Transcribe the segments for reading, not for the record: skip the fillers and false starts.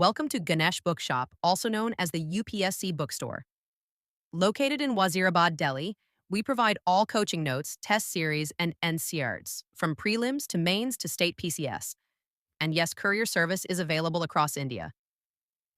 Welcome to Ganesh Bookshop, also known as the UPSC Bookstore. Located in Wazirabad, Delhi, we provide all coaching notes, test series, and NCERTs, from prelims to mains to state PCS. And yes, courier service is available across India.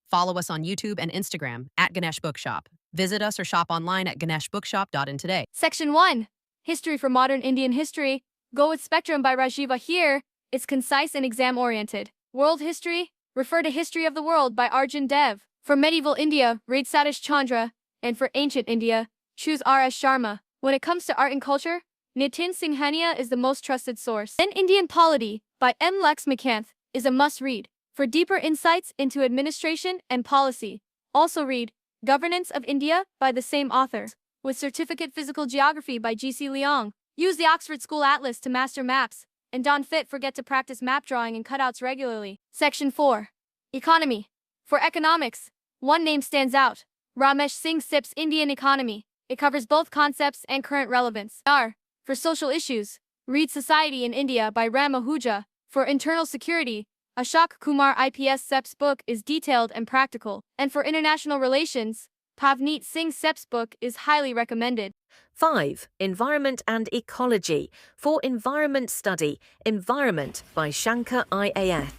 Follow us on YouTube and Instagram at Ganesh Bookshop. Visit us or shop online at ganeshbookshop.in today. Section 1. History for Modern Indian History. Go with Spectrum by Rajiva here. It's concise and exam-oriented. World History. Refer to History of the World by Arjun Dev. For Medieval India, read Satish Chandra. And for Ancient India, choose R.S. Sharma. When it comes to art and culture, Nitin Singhania is the most trusted source. Then Indian Polity by M. Laxmikanth is a must-read. For deeper insights into administration and policy, also read Governance of India by the same author. With Certificate Physical Geography by G.C. Leong, use the Oxford School Atlas to master maps, and don't forget to practice map drawing and cutouts regularly. Section 4. Economy. For economics, one name stands out. Ramesh Singh Sip's Indian Economy. It covers both concepts and current relevance. R. For social issues, read Society in India by Ram Ahuja. For internal security, Ashok Kumar IPS Sep's book is detailed and practical. And for international relations, Pavneet Singh Sep's book is highly recommended. 5. Environment and Ecology. For Environment Study, Environment by Shankar IAS.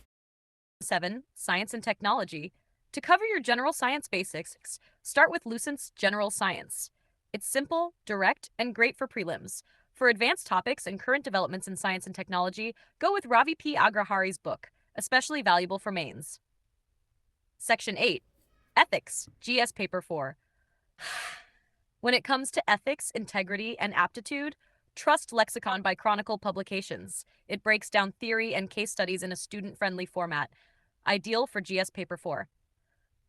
7. Science and Technology. To cover your general science basics, start with Lucent's General Science. It's simple, direct, and great for prelims. For advanced topics and current developments in science and technology, go with Ravi P. Agrahari's book, especially valuable for mains. Section 8. Ethics, GS Paper 4. When it comes to ethics, integrity, and aptitude, trust Lexicon by Chronicle Publications. It breaks down theory and case studies in a student-friendly format, ideal for GS Paper 4.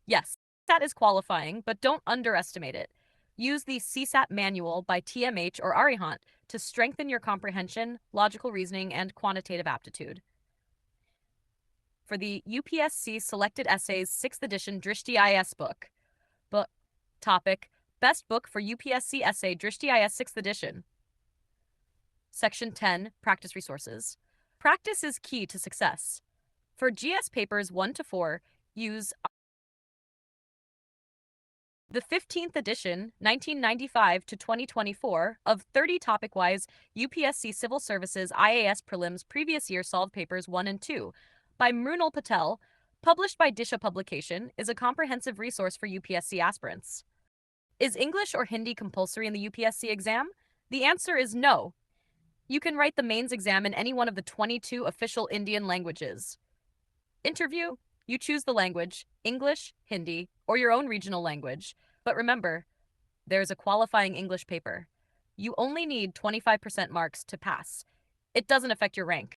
Yes, that is qualifying, but don't underestimate it. Use the CSAT manual by TMH or Arihant to strengthen your comprehension, logical reasoning, and quantitative aptitude. For the UPSC Selected Essays 6th edition Drishti IS book. Topic: Best book for UPSC Essay Drishti IS 6th edition. Section 10. Practice resources. Practice is key to success. For GS Papers 1 to 4, use the 15th edition, 1995 to 2024, of 30 topic-wise UPSC Civil Services IAS Prelims Previous Year Solved Papers 1 and 2 by Mrunal Patel, published by Disha Publication, is a comprehensive resource for UPSC aspirants. Is English or Hindi compulsory in the UPSC exam? The answer is no. You can write the mains exam in any one of the 22 official Indian languages. Interview: you choose the language, English, Hindi, or your own regional language. But remember, there is a qualifying English paper. You only need 25% marks to pass. It doesn't affect your rank.